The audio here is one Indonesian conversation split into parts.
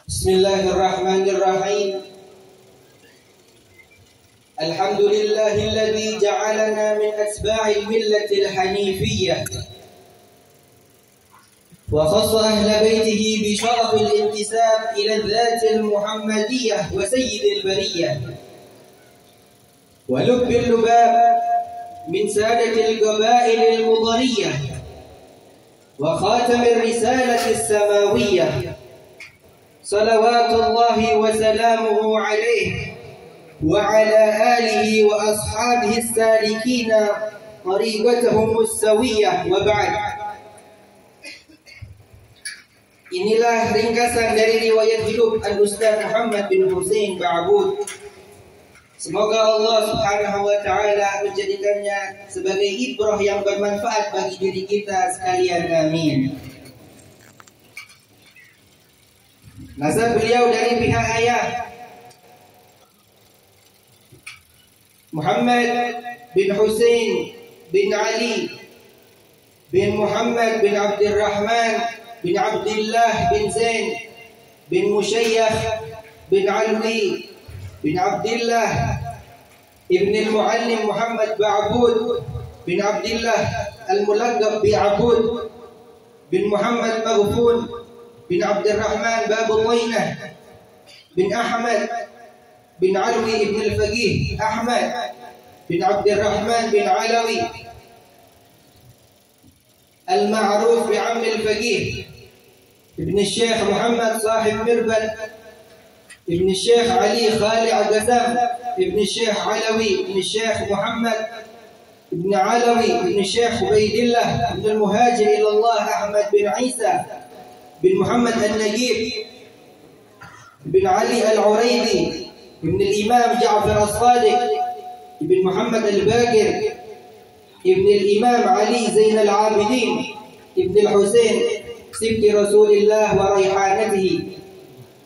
Bismillahirrahmanirrahim. Alhamdulillahilladzi ja'alana min atba'il millatil hanifiyyah wa khassa ahla baitihi bi syarafil intisab ila adh-dhatil muhammadiyyah wa sayyidil bariyyah wa lubbil lubab min sadatil qabailil mudariyyah wa khatamir risalatis samawiyyah. Salawatullahi wa salamuhu alaihi wa ala alihi wa ashabihi as-salikina tariqatahum as-sawiyah wa ba'd. Inilah ringkasan dari riwayat hidup Al-Ustaz Muhammad bin Husain Ba'bud. Semoga Allah Subhanahu wa taala menjadikannya sebagai ibrah yang bermanfaat bagi diri kita sekalian. Amin. Nasab beliau dari pihak ayah Muhammad bin Husain bin Ali bin Muhammad bin Abdurrahman bin Abdullah bin Zain bin Musyayyakh bin Alwi bin Abdullah ibn al-Muallim Muhammad Ba'bud bin Abdullah al-Mulaqab bi'Abud bin Muhammad Maghfun bin Abdurrahman Babul Wainah bin Ahmad bin Alwi ibn al-Faqih Ahmad bin Abdurrahman bin Alawi al-ma'ruf bi'Amm al-Faqih ibn Syekh Muhammad Sahib Mirbal ibn Syekh Ali Khali Al-Ghazam ibn Syekh Alawi ibn Syekh Muhammad ibn Alawi ibn Syekh Ubaidillah ibn al-Muhajir ila Allah Ahmad bin Isa bin Muhammad al-Najib bin Ali al-Uraidi bin al-Imam Ja'far al-Sadiq bin Muhammad al-Baqir bin al-Imam Ali Zain al-Abidin bin al-Husain sibti Rasulillah wa raihanatihi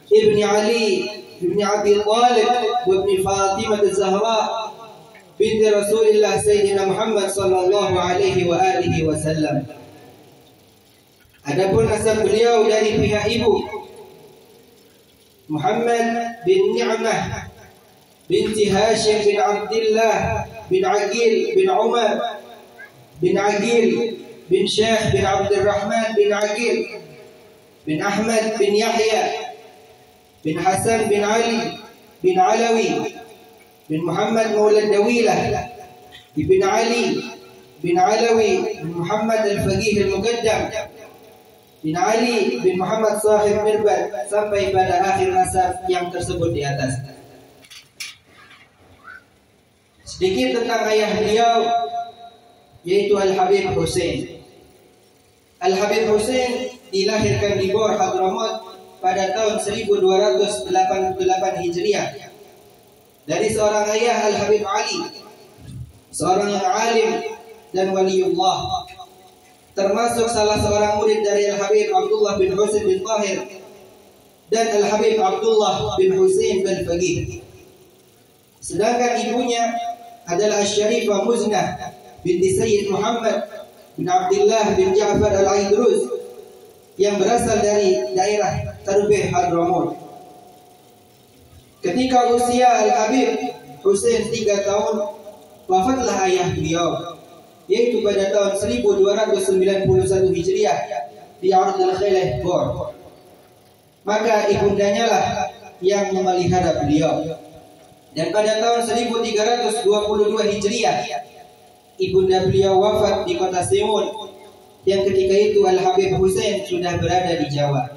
bin Ali bin Abi Talib wa bin Fatimah az-Zahra binti Rasulillah Sayyidina Muhammad sallallahu alaihi wa alihi wasallam. Adapun nasab beliau dari pihak ibu Muhammad bin Ni'mah binti Hashim bin Abdullah bin Aqil bin Umar bin Aqil bin Syekh bin Abdurrahman bin Aqil bin Ahmad bin Yahya bin Hasan bin Ali bin Alawi bin Muhammad Maulad Dawilah bin Ali bin Alawi bin Muhammad al-Faqih al-Muqaddam bin Ali bin Muhammad Sahib Mirbal sampai pada akhir nasab yang tersebut di atas. Sedikit tentang ayah beliau, yaitu Al-Habib Husain. Al-Habib Husain dilahirkan di Bor Hadramaut pada tahun 1288 Hijriah dari seorang ayah Al-Habib Ali, seorang yang alim dan waliullah, termasuk salah seorang murid dari Al-Habib Abdullah bin Husain bin Tahir dan Al-Habib Abdullah bin Husain bin Faqih. Sedangkan ibunya adalah Asy-Syarifah Muznah binti Sayyid Muhammad bin Abdullah bin Ja'far Al-Aidrus yang berasal dari daerah Tarbih Hadramaut. Ketika usia Al-Habib Husain 3 tahun, wafatlah ayah beliau, yaitu pada tahun 1291 Hijriah di Ardul Khaileh Bor. Maka ibundanya lah yang memelihara beliau. Dan pada tahun 1322 Hijriah ibunda beliau wafat di kota Semun, yang ketika itu Al-Habib Husain sudah berada di Jawa.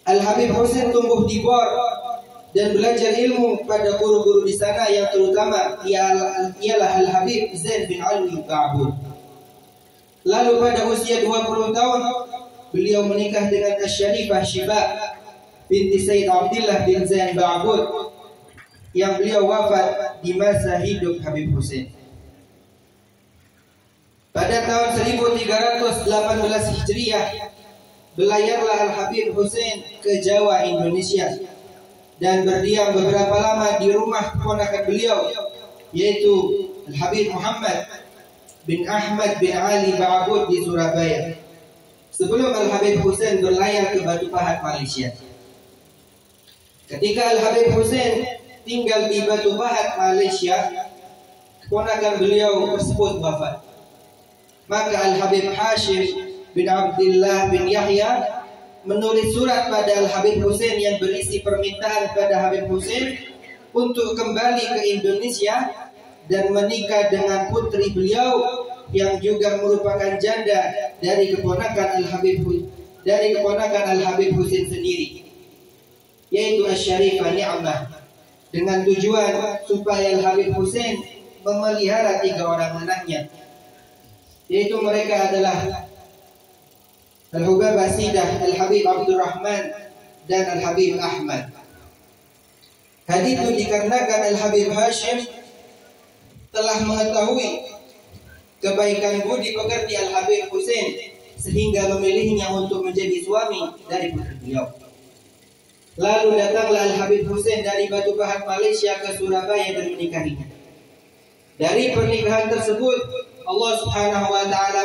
Al-Habib Husain tumbuh di Bor dan belajar ilmu pada guru-guru di sana, yang terutama ialah Al-Habib Zain bin Alwi Ba'bud. Lalu pada usia 20 tahun beliau menikah dengan Asy-Syarifah Syiba binti Sayyid Abdullah bin Zain Ba'bud, yang beliau wafat di masa hidup Habib Husain. Pada tahun 1318 Hijriah belayarlah Al-Habib Husain ke Jawa, Indonesia, dan berdiam beberapa lama di rumah keponakan beliau, yaitu Al-Habib Muhammad bin Ahmad bin Ali Ba'bud di Surabaya, sebelum Al-Habib Husain berlayar ke Batu Pahat, Malaysia. Ketika Al-Habib Hussein tinggal di Batu Pahat, Malaysia, keponakan beliau tersebut wafat. Maka Al-Habib Hashim bin Abdullah bin Yahya menulis surat pada Al-Habib Hussein yang berisi permintaan kepada Habib Hussein untuk kembali ke Indonesia dan menikah dengan putri beliau yang juga merupakan janda dari keponakan Al-Habib Hussein sendiri, yaitu Asy-Syarifah Ni'mah, dengan tujuan supaya Al-Habib Hussein memelihara 3 orang anaknya, yaitu mereka adalah Al-Hubabah Sidah, Al-Habib Abdurrahman, dan Al-Habib Ahmad. Hal itu dikarenakan Al-Habib Hashim telah mengetahui kebaikan budi pekerti Al-Habib Hussein sehingga memilihnya untuk menjadi suami dari putri beliau. Lalu datanglah Al-Habib Hussein dari Batu Pahat, Malaysia ke Surabaya dan menikahinya. Dari pernikahan tersebut Allah Subhanahu wa taala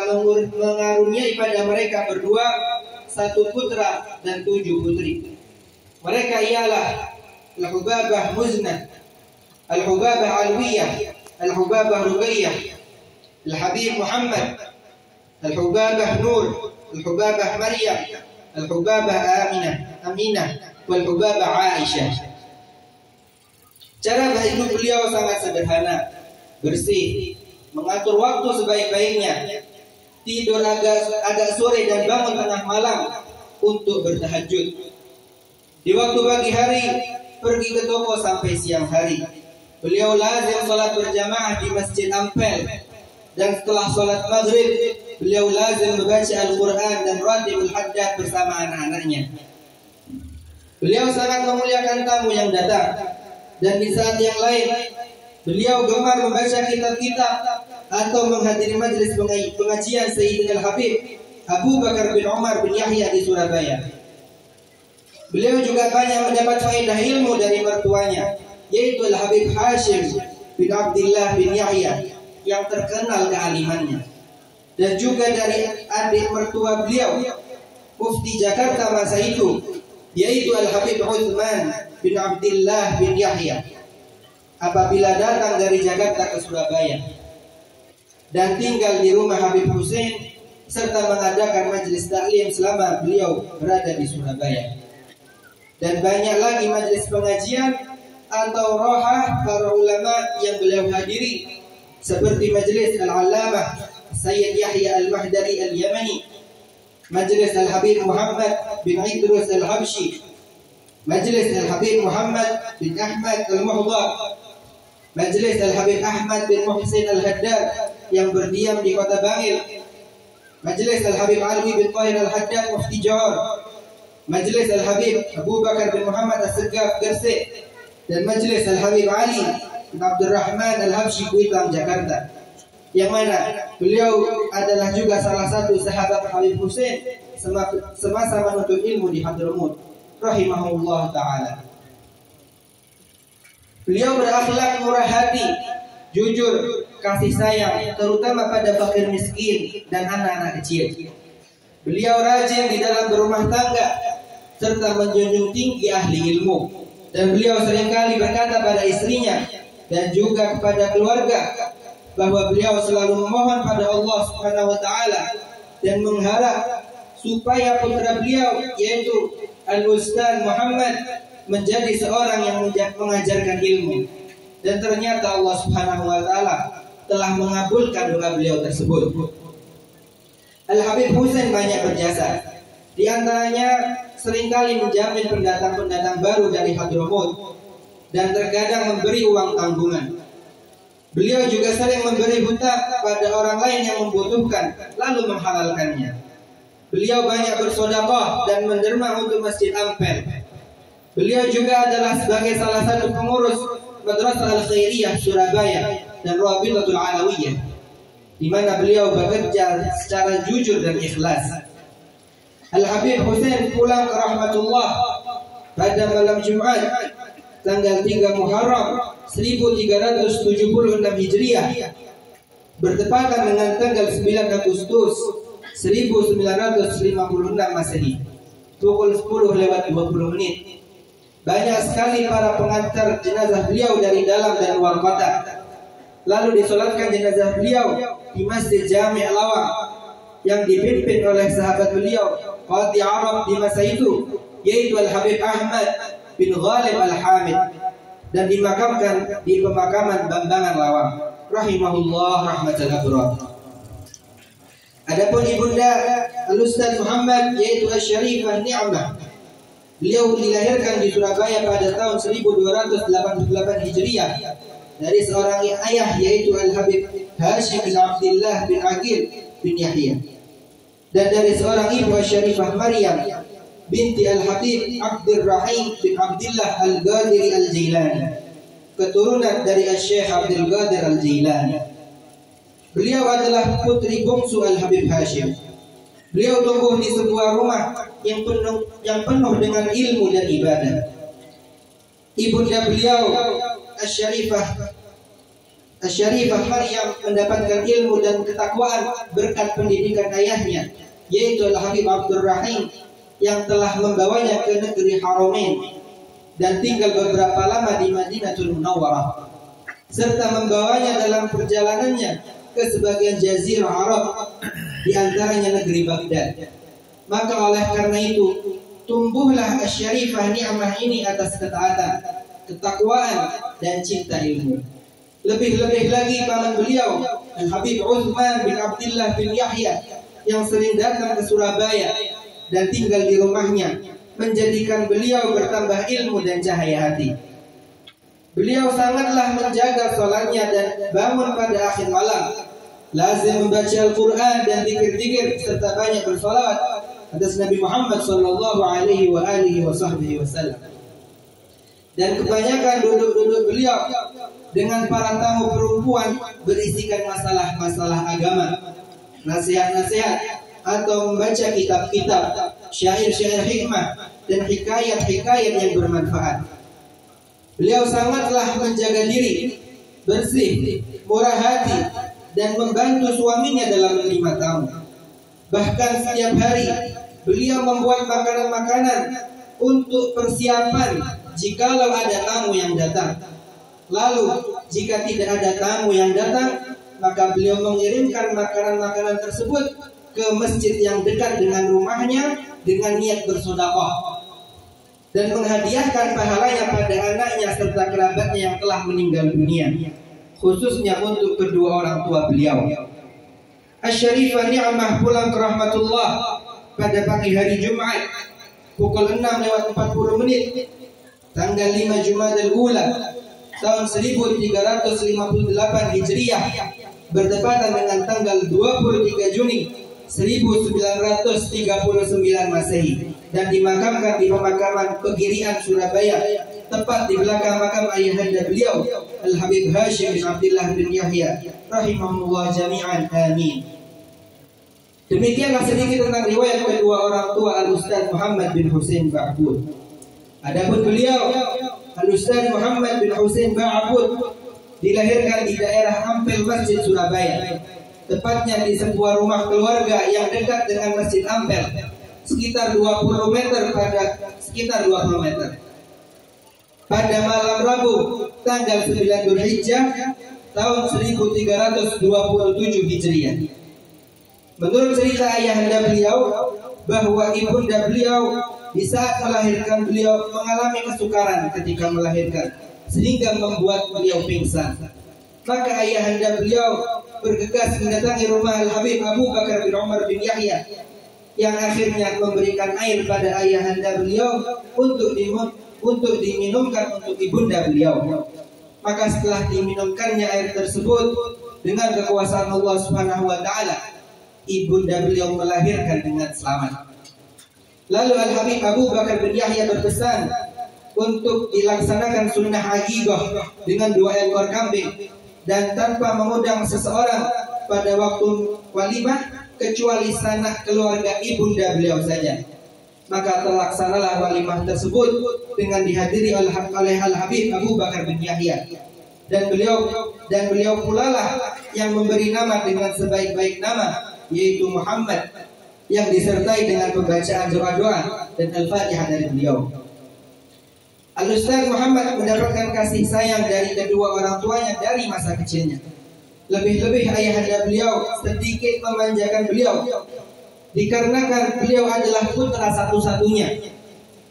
mengaruniai pada mereka berdua 1 putra dan 7 putri. Mereka ialah Al-Hubabah Muznah, Al-Hubabah Alwiyah, Al-Hubabah Ruqayyah, Al-Habib Muhammad, Al-Hubabah Nur, Al-Hubabah Maryam, Al-Hubabah Aminah, Wal-Hubabah Aisyah. Cara hidup beliau sangat sederhana, bersih, mengatur waktu sebaik-baiknya, tidur agak sore dan bangun tengah malam untuk bertahajud. Di waktu pagi hari pergi ke toko sampai siang hari. Beliau lazim salat berjamaah di Masjid Ampel, dan setelah salat maghrib beliau lazim membaca Al-Quran dan ratibul haddad bersama anak-anaknya. Beliau sangat memuliakan tamu yang datang, dan di saat yang lain beliau gemar membaca kitab-kitab atau menghadiri majelis pengajian Sayyidina Al-Habib Abu Bakar bin Umar bin Yahya di Surabaya. Beliau juga banyak mendapat faedah ilmu dari mertuanya, yaitu Al-Habib Hashim bin Abdullah bin Yahya yang terkenal kealimannya, dan juga dari adik mertua beliau, Mufti Jakarta masa itu, yaitu Al-Habib Uthman bin Abdullah bin Yahya, apabila datang dari Jakarta ke Surabaya dan tinggal di rumah Habib Hussein serta mengadakan majelis taklim selama beliau berada di Surabaya. Dan banyak lagi majelis pengajian atau rohah para ulama yang beliau hadiri, seperti majelis Al-Allamah Sayyid Yahya Al-Mahdari Al-Yamani, majelis Al-Habib Muhammad bin Idrus Al-Habshi, majelis Al-Habib Muhammad bin Ahmad Al-Muhdar, majelis Al-Habib Ahmad bin Muhsin Al-Haddad yang berdiam di Kota Bangil, majelis Al-Habib Alwi bin Tahir Al-Haddad Mufti Johor, majelis Al-Habib Abu Bakar bin Muhammad As-Segaf Gresik, dan majelis Al-Habib Ali bin Abdurrahman Al-Habsyi Kuitang Jakarta, yang mana beliau adalah juga salah satu sahabat Habib Hussein semasa menuntut ilmu di Hadramut rahimahullah ta'ala. Beliau berakhlak murah hati, jujur, kasih sayang, terutama pada fakir miskin dan anak-anak kecil. Beliau rajin di dalam berumah tangga serta menjunjung tinggi ahli ilmu, dan beliau seringkali berkata pada istrinya dan juga kepada keluarga bahwa beliau selalu memohon pada Allah Subhanahu wa taala dan mengharap supaya putra beliau yaitu Al-Ustaz Muhammad menjadi seorang yang mengajarkan ilmu, dan ternyata Allah Subhanahu wa taala telah mengabulkan doa beliau tersebut. Al-Habib Hussein banyak berjasa, di antaranya seringkali menjamin pendatang-pendatang baru dari Hadramut dan terkadang memberi uang tanggungan. Beliau juga sering memberi hutang pada orang lain yang membutuhkan lalu menghalalkannya. Beliau banyak bersedekah dan menderma untuk Masjid Ampel. Beliau juga adalah sebagai salah satu pengurus Madrasah Al-Khairiyah Surabaya dan Rabitatul Alawiyah, di mana beliau bekerja secara jujur dan ikhlas. Al-Habib Hussein pulang ke rahmatullah pada malam Jumat tanggal 3 Muharram 1376 Hijriah, bertepatan dengan tanggal 9 Agustus 1956 Masehi, pukul 10:20 Banyak sekali para pengantar jenazah beliau dari dalam dan luar kota. Lalu disolatkan jenazah beliau di Masjid Jami' Lawang yang dipimpin oleh sahabat beliau Qadhi Arab di masa itu, yaitu Al-Habib Ahmad bin Ghalib Al-Hamid, dan dimakamkan di pemakaman Bambangan Lawang rahimahullah rahmatan abrar. Adapun ibunda Al-Ustaz Muhammad yaitu Asy-Syarifah Ni'mah, beliau dilahirkan di Surabaya pada tahun 1288 Hijriah dari seorang ayah yaitu Al-Habib Hashim bin Abdullah bin Aqil bin Yahya, dan dari seorang ibu Asy-Syarifah Maryam binti Al-Habib Abdul Rahim bin Abdullah Al-Qadiri Al-Jilani, keturunan dari Syekh Abdul Qadir Al-Jilani. Beliau adalah putri bungsu Al-Habib Hashim. Beliau tumbuh di sebuah rumah yang penuh dengan ilmu dan ibadah. Ibunda beliau Asy-Syarifah Maryam mendapatkan ilmu dan ketakwaan berkat pendidikan ayahnya, yaitu Al-Habib Abdul Rahim, yang telah membawanya ke negeri Haramain dan tinggal beberapa lama di Madinatul Munawwarah, serta membawanya dalam perjalanannya ke sebagian jazirah Arab, di antaranya negeri Baghdad. Maka oleh karena itu tumbuhlah Asy-Syarifah Ni'mah ini atas ketaatan, ketakwaan dan cinta ilmu. Lebih-lebih lagi paman beliau Al-Habib Utsman bin Abdullah bin Yahya yang sering datang ke Surabaya dan tinggal di rumahnya menjadikan beliau bertambah ilmu dan cahaya hati. Beliau sangatlah menjaga sholatnya dan bangun pada akhir malam, lazim membaca Al-Quran dan zikir-zikir serta banyak bersolawat atas Nabi Muhammad sallallahu alaihi wasallam. Dan kebanyakan duduk-duduk beliau dengan para tamu perempuan berisikan masalah-masalah agama, nasihat-nasihat, atau membaca kitab-kitab, syair-syair hikmah dan hikayat-hikayat yang bermanfaat. Beliau sangatlah menjaga diri, bersih, murah hati, dan membantu suaminya dalam menerima tamu. Bahkan setiap hari beliau membuat makanan-makanan untuk persiapan jikalau ada tamu yang datang. Lalu jika tidak ada tamu yang datang, maka beliau mengirimkan makanan-makanan tersebut ke masjid yang dekat dengan rumahnya dengan niat bersedekah dan menghadiahkan pahalanya pada anaknya serta kerabatnya yang telah meninggal dunia, khususnya untuk kedua orang tua beliau. Asy-Syarifah Ni'mah pulang ke rahmatullah pada pagi hari Jumat pukul 6:40 tanggal 5 Jumadil Ula tahun 1358 Hijriah, bertepatan dengan tanggal 23 Juni 1939 Masehi, dan dimakamkan di pemakaman Pegirian Surabaya, tepat di belakang makam ayahanda beliau Al-Habib Hashim bin Abdullah bin Yahya rahimahullah jami'an, amin. Demikianlah sedikit tentang riwayat kedua orang tua Al-Ustaz Muhammad bin Husain Ba'bud. Adapun beliau Al-Ustaz Muhammad bin Husain Ba'bud dilahirkan di daerah Ampel Masjid Surabaya, tepatnya di sebuah rumah keluarga yang dekat dengan Masjid Ampel, sekitar 20 meter. Pada malam Rabu tanggal 9 Dzulhijjah tahun 1327 Hijriah. Menurut cerita ayahanda beliau bahwa ibunda beliau di saat melahirkan beliau mengalami kesukaran ketika melahirkan sehingga membuat beliau pingsan. Maka ayahanda beliau bergegas mendatangi rumah Al-Habib Abu Bakar bin Umar bin Yahya yang akhirnya memberikan air pada ayahanda beliau untuk diminumkan untuk ibunda beliau. Maka setelah diminumkannya air tersebut, dengan kekuasaan Allah Subhanahu wa taala, ibunda beliau melahirkan dengan selamat. Lalu Al-Habib Abu Bakar bin Yahya berpesan untuk dilaksanakan sunnah aqiqah dengan 2 ekor kambing dan tanpa mengundang seseorang pada waktu walimah kecuali sanak keluarga ibunda beliau saja. Maka terlaksanalah walimah tersebut dengan dihadiri oleh Al-Habib Abu Bakar bin Yahya, dan beliau pula lah yang memberi nama dengan sebaik-baik nama, yaitu Muhammad, yang disertai dengan pembacaan doa-doa dan Al-Fatihah dari beliau. Al-Ustaz Muhammad mendapatkan kasih sayang dari kedua orang tuanya dari masa kecilnya. Lebih-lebih ayahanda beliau sedikit memanjakan beliau, dikarenakan beliau adalah putra satu-satunya,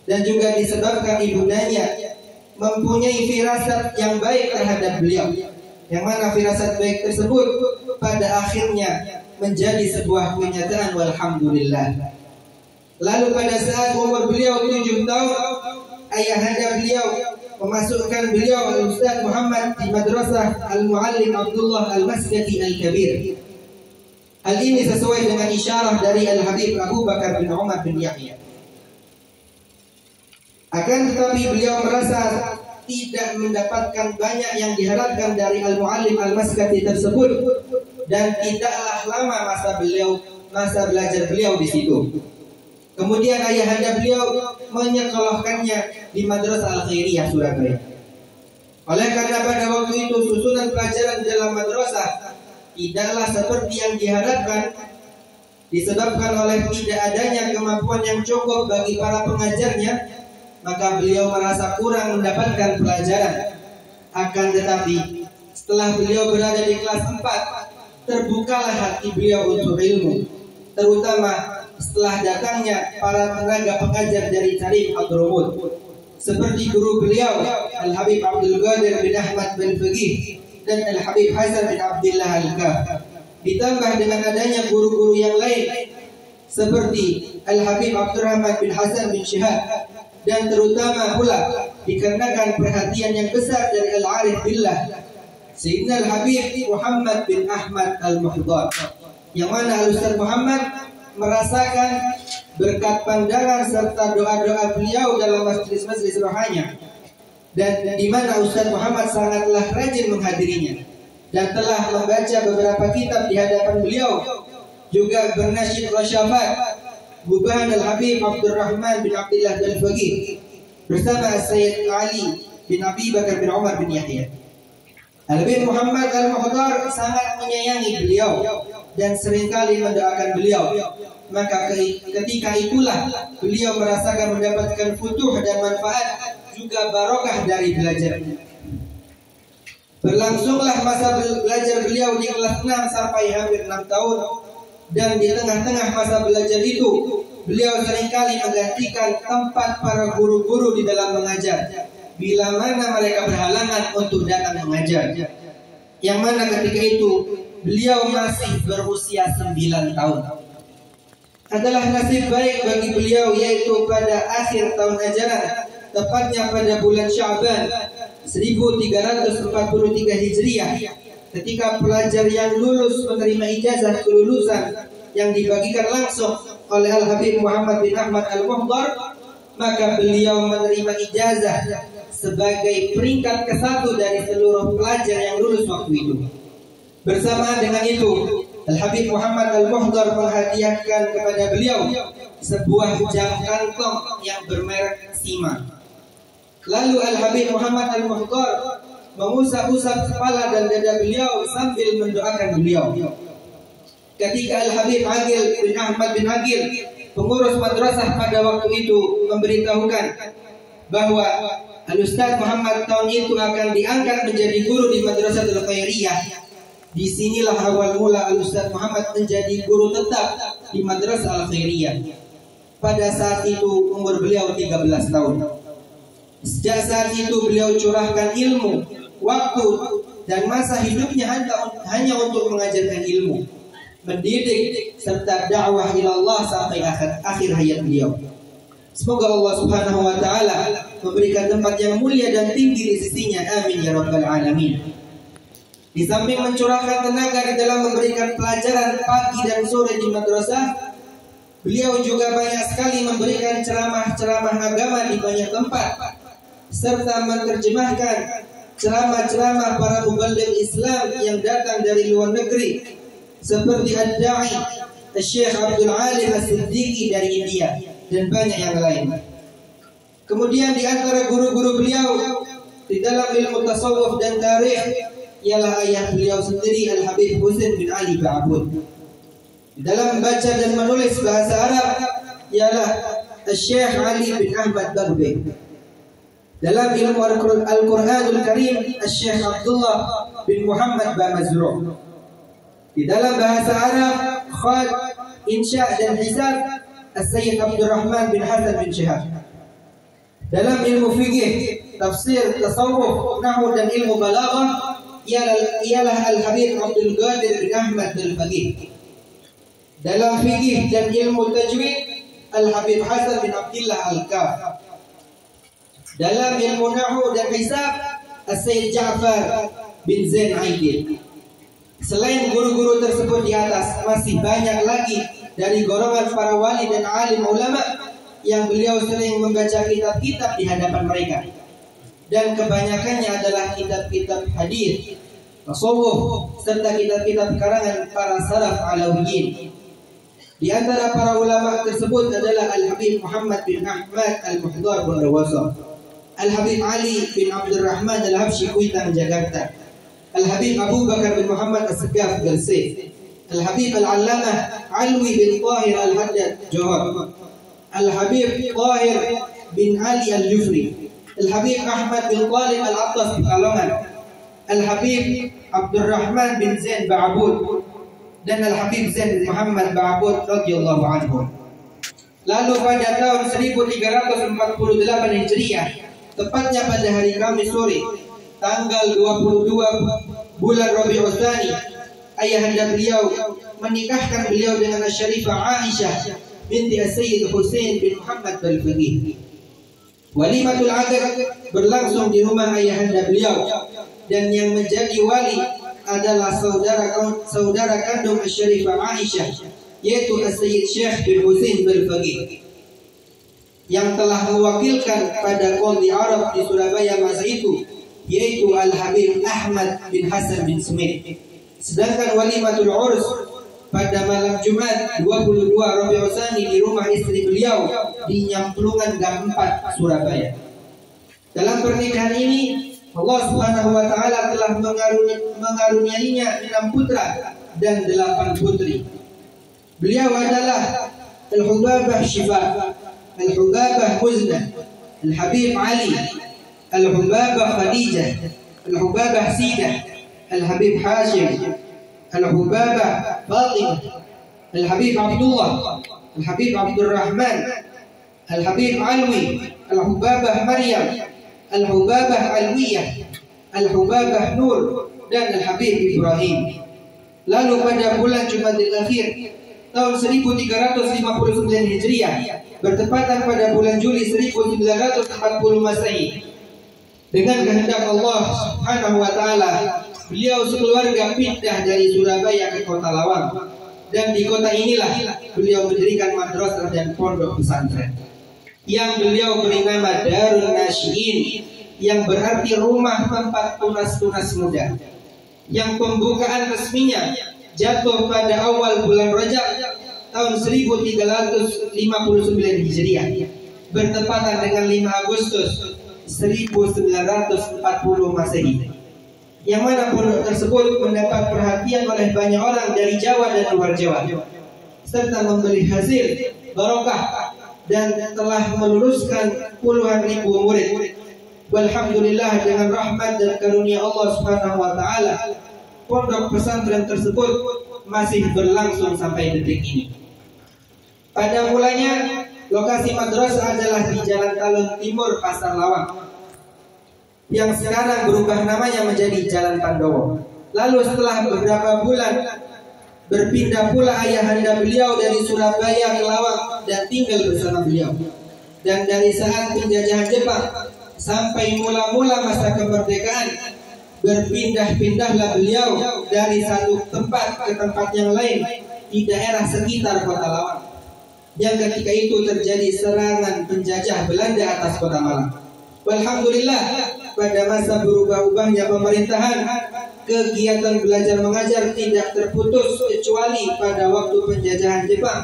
dan juga disebabkan ibundanya mempunyai firasat yang baik terhadap beliau, yang mana firasat baik tersebut pada akhirnya menjadi sebuah kenyataan, walhamdulillah. Lalu pada saat umur beliau 7 tahun, ayahanda beliau memasukkan beliau Al-Ustaz Muhammad di Madrasah Al-Muallim Abdullah Al-Maskati Al-Kabir. Hal ini sesuai dengan isyarah dari Al-Habib Abu Bakar bin Umar bin Yahya. Akan tetapi beliau merasa tidak mendapatkan banyak yang diharapkan dari Al-Muallim Al-Maskati tersebut, dan tidaklah lama masa belajar beliau di situ. Kemudian ayahanda beliau menyekolahkannya di Madrasah Al-Khairiyah Surabaya. Oleh karena pada waktu itu susunan pelajaran dalam madrasah tidaklah seperti yang diharapkan, disebabkan oleh tidak adanya kemampuan yang cukup bagi para pengajarnya, maka beliau merasa kurang mendapatkan pelajaran. Akan tetapi setelah beliau berada di kelas 4, terbukalah hati beliau untuk ilmu, terutama setelah datangnya para tenaga pengajar dari Tarif Hadramut, seperti guru beliau Al-Habib Abdul Qadir bin Ahmad bin Faqih dan Al-Habib Hasan bin Abdullah Al-Kaf, ditambah dengan adanya guru-guru yang lain seperti Al-Habib Abdurrahman bin Hasan bin Syihab, dan terutama pula dikarenakan perhatian yang besar dari Al-Arif Billah Sayyidina Al-Habib Muhammad bin Ahmad Al-Muhdar, yang mana Al-Ustaz Muhammad merasakan berkat pandangan serta doa-doa beliau dalam majlis-majlis rohanya, dan di mana Ustaz Muhammad sangatlah rajin menghadirinya dan telah membaca beberapa kitab di hadapan beliau, juga bernasyid wasyafat gubahan Al-Habib Abdurrahman bin Abdullah bin Faqih bersama Sayyid Ali bin Abi Bakar bin Umar bin Yahya. Al-Habib Muhammad Al-Muhdar sangat menyayangi beliau dan seringkali mendoakan beliau. Maka ketika itulah beliau merasakan mendapatkan futuh dan manfaat, juga barokah dari belajarnya. Berlangsunglah masa belajar beliau di kelas 6 sampai hampir 6 tahun. Dan di tengah-tengah masa belajar itu, beliau seringkali menggantikan tempat para guru-guru di dalam mengajar, bila mana mereka berhalangan untuk datang mengajar. Yang mana ketika itu beliau masih berusia 9 tahun. Adalah nasib baik bagi beliau, yaitu pada akhir tahun ajaran, tepatnya pada bulan Sya'ban 1343 Hijriah, ketika pelajar yang lulus menerima ijazah kelulusan yang dibagikan langsung oleh Al-Habib Muhammad bin Ahmad Al-Muhdar, maka beliau menerima ijazah sebagai peringkat ke-1 dari seluruh pelajar yang lulus waktu itu. Bersamaan dengan itu, Al-Habib Muhammad Al-Muhdar menghadiahkan kepada beliau sebuah jam kantong yang bermerek Sima. Lalu Al-Habib Muhammad Al-Muhdar mengusap-usap kepala dan dada beliau sambil mendoakan beliau. Ketika Al-Habib Agil bin Ahmad bin Agil, pengurus madrasah pada waktu itu, memberitahukan bahwa Al-Ustaz Muhammad tahun itu akan diangkat menjadi guru di Madrasah Al-Khairiyah, disinilah awal mula Al-Ustaz Muhammad menjadi guru tetap di Madrasah Al-Khairiyah. Pada saat itu umur beliau 13 tahun. Sejak saat itu beliau curahkan ilmu, waktu, dan masa hidupnya hanya untuk mengajarkan ilmu, mendidik, serta dakwah ilallah sampai akhir hayat beliau. Semoga Allah Subhanahu wa Ta'ala memberikan tempat yang mulia dan tinggi di sisinya. Amin ya Rabbal Alamin. Di samping mencurahkan tenaga di dalam memberikan pelajaran pagi dan sore di madrasah, beliau juga banyak sekali memberikan ceramah-ceramah agama di banyak tempat, serta menerjemahkan ceramah-ceramah para muballigh Islam yang datang dari luar negeri, seperti Ad-Da'i Syekh Abdul Alim As-Siddiqi dari India, dan banyak yang lain. Kemudian di antara guru-guru beliau di dalam ilmu tasawuf dan tarikh ialah ayah beliau sendiri, Al-Habib Husain bin Ali Ba'bud. Di dalam membaca dan menulis bahasa Arab ialah Syekh Ali bin Ahmad Barbeh. Dalam ilmu Al-Quranul Karim, Syekh Abdullah bin Muhammad Bamazrou. Di dalam bahasa Arab, Khat, Insya dan Hisab, Sayyid Abdurrahman bin Hasan bin Syihab. Dalam ilmu fikih, tafsir, tasawuf, nahwu dan ilmu balaghah ialah Al-Habib Abdul Qadir bin Ahmad Al-Faqih. Dalam fikih dan ilmu tajwid, Al-Habib Hasan bin Abdullah Al-Kaf. Dalam ilmu nahwu dan hisab, Sayyid Ja'far bin Zain Aidil. Selain guru-guru tersebut di atas, masih banyak lagi dari golongan para wali dan alim ulama yang beliau sering membaca kitab-kitab di hadapan mereka. Dan kebanyakannya adalah kitab-kitab hadis, tasawuf, serta kitab-kitab karangan para salaf alawiyyin. Di antara para ulama tersebut adalah Al-Habib Muhammad bin Ahmad Al-Muhdar Bundawasa, Al-Habib Ali bin Abdurrahman Al-Habsyi Kuitang Jakarta, Al-Habib Abu Bakar bin Muhammad As-Segaf Gresik, Al-Habib Al-Allamah Alwi bin Tahir Al-Haddad Johor, Al-Habib Tahir bin Ali Al-Jufri, Al-Habib Ahmad bin Talib Al-Attas Pekalongan, Al-Habib Abdurrahman bin Zain Ba'abud, dan Al-Habib Zain bin Muhammad Ba'abud radhiyallahu anhu. Lalu pada tahun 1348 Hijriah, tepatnya pada hari Kamis sore, tanggal 22 bulan Rabiul Tsani, ayahanda beliau menikahkan beliau dengan Syarifah Aisyah binti Sayyid Husain bin Muhammad Al-Faqih. Walimatul aqd berlangsung di rumah ayahanda beliau, dan yang menjadi wali adalah saudara kandung Syarifah Aisyah, yaitu Sayyid Syekh bin Husain Al-Faqih, yang telah mewakilkan pada Qadhi Arab di Surabaya masa itu, yaitu Al-Habib Ahmad bin Hasan bin Smith. Sedangkan walimatul urs pada malam Jumat 22 Rabiul Tsani di rumah istri beliau di Nyamplungan Gang 4 Surabaya. Dalam pernikahan ini Allah Subhanahu wa taala telah mengaruniainya 6 putra dan 8 putri. Beliau adalah Al-Hubabah Syifa, Al-Hubabah Muzna, Al-Habib Ali, Al-Hubabah Khadijah, Al-Hubabah Sidah, Al-Habib Hashim, Al-Hubabah Fatimah, Al-Habib Abdullah, Al-Habib Abdurrahman, Al-Habib Alwi, Al-Hubabah Maryam, Al-Hubabah Alwiyah, Al-Hubabah Nur, dan Al-Habib Ibrahim. Lalu pada bulan Jumadil Akhir tahun 1359 Hijriah, bertepatan pada bulan Juli 1940 Masehi, dengan kehendak Allah Subhanahu wa taala, beliau sekeluarga pindah dari Surabaya ke Kota Lawang, dan di kota inilah beliau mendirikan madrasah dan pondok pesantren yang beliau beri nama Darun Nasyiin, yang berarti rumah tempat tunas-tunas muda, yang pembukaan resminya jatuh pada awal bulan Rajab tahun 1359 Hijriah, bertepatan dengan 5 Agustus 1940 Masehi. Yang mana pondok tersebut mendapat perhatian oleh banyak orang dari Jawa dan luar Jawa, serta memberi hasil barokah dan telah meluluskan puluhan ribu murid. Walhamdulillah, dengan rahmat dan karunia Allah Subhanahu wa taala, pondok pesantren tersebut masih berlangsung sampai detik ini. Pada mulanya lokasi madrasah adalah di Jalan Talun Timur, Pasar Lawang, yang sekarang berubah namanya menjadi Jalan Pandowo. Lalu setelah beberapa bulan berpindah pula ayahanda beliau dari Surabaya ke Lawang dan tinggal bersama beliau. Dan dari saat penjajahan Jepang sampai mula-mula masa kemerdekaan, berpindah-pindahlah beliau dari satu tempat ke tempat yang lain di daerah sekitar Kota Lawang, yang ketika itu terjadi serangan penjajah Belanda atas Kota Malang. Walhamdulillah, pada masa berubah-ubahnya pemerintahan, kegiatan belajar mengajar tidak terputus kecuali pada waktu penjajahan Jepang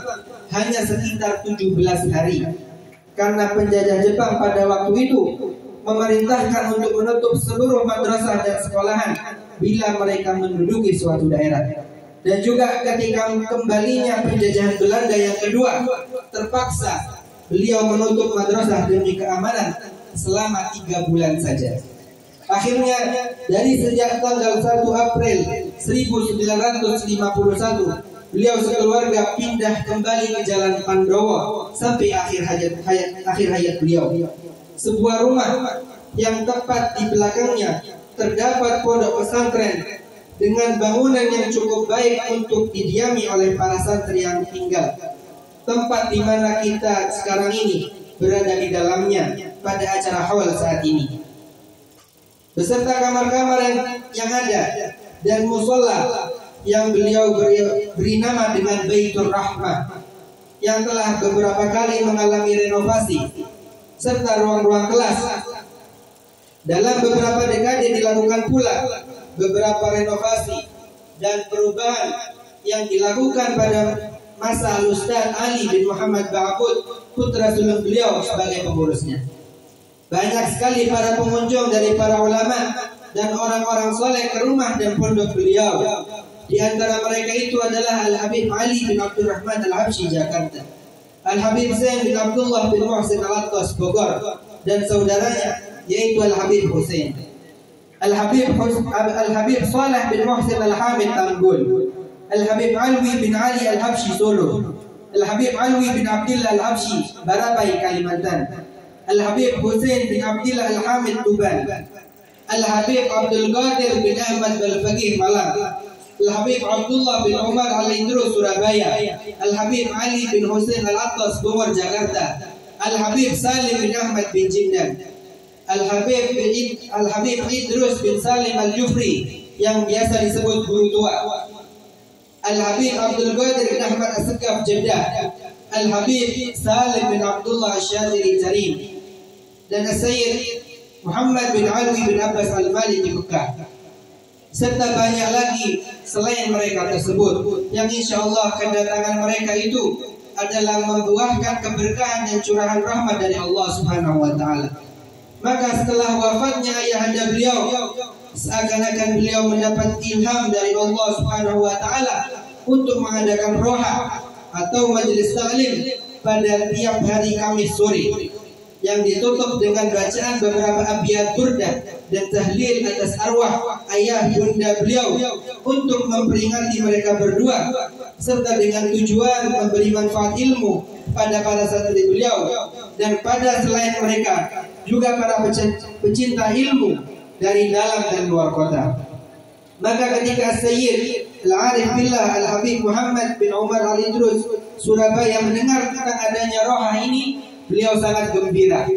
hanya sekitar 17 hari. Karena penjajah Jepang pada waktu itu memerintahkan untuk menutup seluruh madrasah dan sekolahan bila mereka menduduki suatu daerah. Dan juga ketika kembalinya penjajahan Belanda yang kedua, terpaksa beliau menutup madrasah demi keamanan, selama 3 bulan saja. Akhirnya dari sejak tanggal 1 April 1951 beliau sekeluarga pindah kembali ke Jalan Pandowo sampai akhir hayat beliau. Sebuah rumah yang tepat di belakangnya terdapat pondok pesantren dengan bangunan yang cukup baik untuk didiami oleh para santri yang tinggal. Tempat di mana kita sekarang ini berada di dalamnya pada acara haul saat ini, beserta kamar-kamar yang ada dan musola yang beliau beri nama dengan Baitur Rahmah yang telah beberapa kali mengalami renovasi, serta ruang-ruang kelas. Dalam beberapa dekade dilakukan pula beberapa renovasi dan perubahan yang dilakukan pada masa Al-Ustaz Ali bin Muhammad Ba'bud, putra sulung beliau, sebagai pengurusnya. Banyak sekali para pengunjung dari para ulama dan orang-orang soleh ke rumah dan pondok beliau. Di antara mereka itu adalah Al-Habib Ali bin Abdurrahman Al-Habsyi Jakarta, Al-Habib Zain bin Abdullah bin Muhsin Al-Attas Bogor, dan saudaranya yaitu Al-Habib Husain, Al-Habib Saleh bin Muhsin Al-Hamid Tanggul, Al-Habib Alwi bin Ali Al-Habsyi Solo, Al-Habib Alwi bin Abdillah Al-Habsyi Barapai Kalimantan, Al-Habib Husain bin Abdillah Al-Hamid Tuban, Al-Habib Abdul Qadir bin Ahmad Al-Faqih Malang, Al-Habib Abdullah bin Umar Al-Idrus Surabaya, Al-Habib Ali bin Husain Al-Attas Bogor Jakarta, Al-Habib Salim bin Ahmad bin Jindan, Al-Habib Idrus bin Salim Al-Jufri yang biasa disebut guru tua, Al-Habib Abdul Qadir bin Ahmad As-Sekaf Jeddah, Al-Habib Salim bin Abdullah Asyadiri Jarim, dan Al-Sayyid Muhammad bin Alwi bin Abbas Al-Mali di Mekah, serta banyak lagi selain mereka tersebut yang insya Allah kedatangan mereka itu adalah membuahkan keberkahan dan curahan rahmat dari Allah Subhanahu wa Ta'ala. Maka setelah wafatnya ayahanda beliau, seakan-akan beliau mendapat ilham dari Allah Subhanahu wa Ta'ala untuk mengadakan roha atau majelis taklim pada tiap hari Kamis sore, yang ditutup dengan bacaan beberapa abiyat burdah dan tahlil atas arwah ayah bunda beliau untuk memperingati mereka berdua, serta dengan tujuan memberi manfaat ilmu pada para santri beliau dan pada selain mereka juga para pecinta ilmu dari dalam dan luar kota. Maka ketika Sayyid Al-Arif Billah Al-Habib Muhammad bin Umar Al-Idrus Surabaya mendengar tentang adanya roha ini, beliau sangat gembira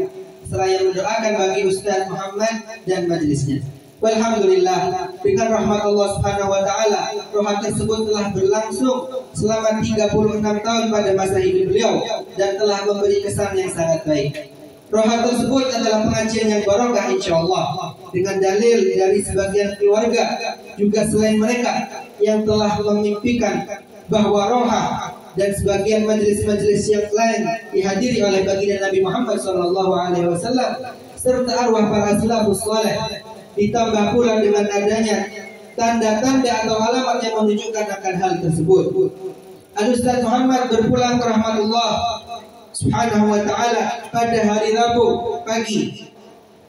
seraya mendoakan bagi Ustaz Muhammad dan majelisnya. Alhamdulillah, dengan rahmat Allah Subhanahu wa Ta'ala, roha tersebut telah berlangsung selama 36 tahun pada masa hidup beliau dan telah memberi kesan yang sangat baik. Roha tersebut adalah pengajian yang barokah insyaallah, dengan dalil dari sebagian keluarga juga selain mereka yang telah memimpikan bahwa roha dan sebagian majelis-majelis yang lain dihadiri oleh baginda Nabi Muhammad SAW serta arwah para salafus saleh, ditambah pula dengan adanya tanda-tanda atau alamat yang menunjukkan akan hal tersebut. Al-Ustaz Muhammad berpulang ke rahmatullah Subhanahu wa Ta'ala pada hari Rabu pagi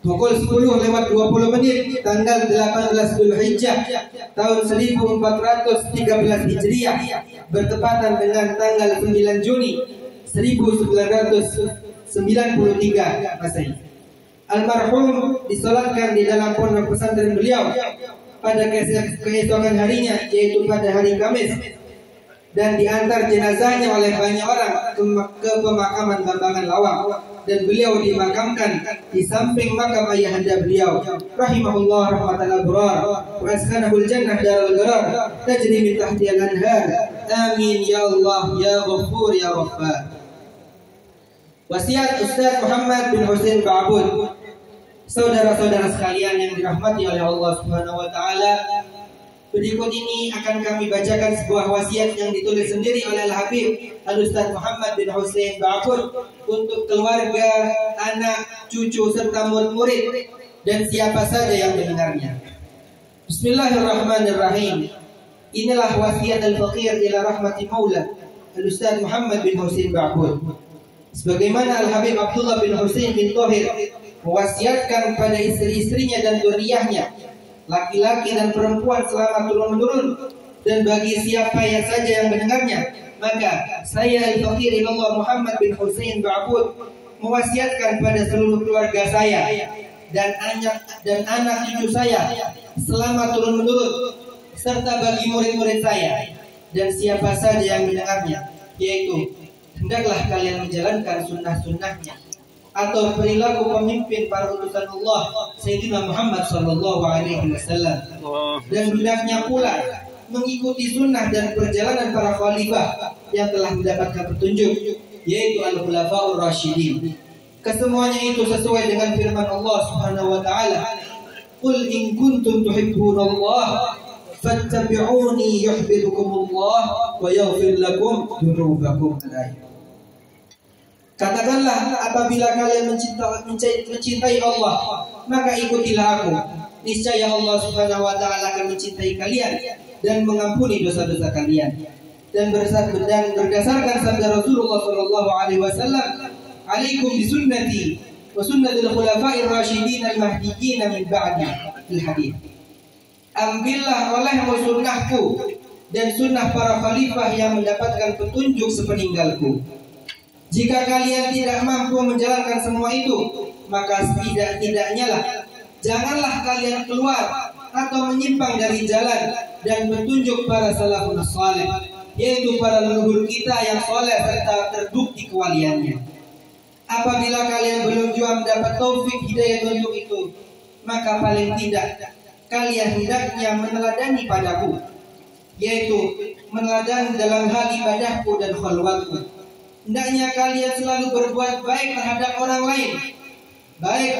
pukul 10:20 tanggal 18 Dzulhijjah tahun 1413 Hijriah, bertepatan dengan tanggal 9 Juni 1993 Masehi. Almarhum disolatkan di dalam pondok pesantren beliau pada keesokan harinya, yaitu pada hari Kamis, dan diantar jenazahnya oleh banyak orang ke pemakaman Bambangan Lawang, dan beliau dimakamkan di samping makam ayahanda beliau rahimahullah rahmatan abrar wa askanahul jannah darul qarar tajri min tahtihal anhar. Amin ya Allah ya Ghaffur ya Ghaffar. Wasiat Ustaz Muhammad bin Husain Ba'bud. Saudara-saudara sekalian yang dirahmati oleh Allah Subhanahu wa Ta'ala, berikut ini akan kami bacakan sebuah wasiat yang ditulis sendiri oleh Al-Habib Al-Ustaz Muhammad bin Husain Ba'bud untuk keluarga, anak, cucu, serta murid-murid dan siapa saja yang mendengarnya. Bismillahirrahmanirrahim. Inilah wasiat al-faqir ila rahmati maula Al-Ustaz Muhammad bin Husain Ba'bud. Sebagaimana Al-Habib Abdullah bin Husain bin Thohir mewasiatkan pada istri-istrinya dan dzurriyyahnya, laki-laki dan perempuan selama turun-menurun, dan bagi siapa yang saja yang mendengarnya, maka saya Al-Faqir ilallah Muhammad bin Husain Ba'bud mewasiatkan pada seluruh keluarga saya dan anak cucu saya selama turun-menurun, serta bagi murid-murid saya dan siapa saja yang mendengarnya, yaitu hendaklah kalian menjalankan sunnah-sunnahnya atau perilaku pemimpin para utusan Allah Sayyidina Muhammad sallallahu alaihi wasallam, dan hendaknya pula mengikuti sunnah dan perjalanan para khalifah yang telah mendapatkan petunjuk, yaitu al-khulafaur rasyidin. Kesemuanya itu sesuai dengan firman Allah Subhanahu wa taala, "Qul in kuntum tuhibbunallah fattabi'uni yuhibbukumullah wa yaghfir lakum dzunubakum." Katakanlah, apabila kalian mencintai Allah, maka ikutilah aku. Niscaya Allah Subhanahu wa taala akan mencintai kalian dan mengampuni dosa-dosa kalian. Dan berdasarkan sabda Rasulullah sallallahu alaihi wasallam, "Alaikum bisunnati wa sunnatil khulafa'ir rasyidin al-mahdiyyin min ba'di." Fil hadis. Ambillah olehmu sunnahku dan sunnah para khalifah yang mendapatkan petunjuk sepeninggalku. Jika kalian tidak mampu menjalankan semua itu, maka setidak-tidaknya lah janganlah kalian keluar atau menyimpang dari jalan dan petunjuk para salafun saleh, yaitu para leluhur kita yang soleh serta terbukti kewaliannya. Apabila kalian belum juga mendapat taufik hidayah tunjuk itu, maka paling tidak kalian hendaknya meneladani padaku, yaitu meneladani dalam hal ibadahku dan khalwatku. Hendaknya kalian selalu berbuat baik terhadap orang lain, baik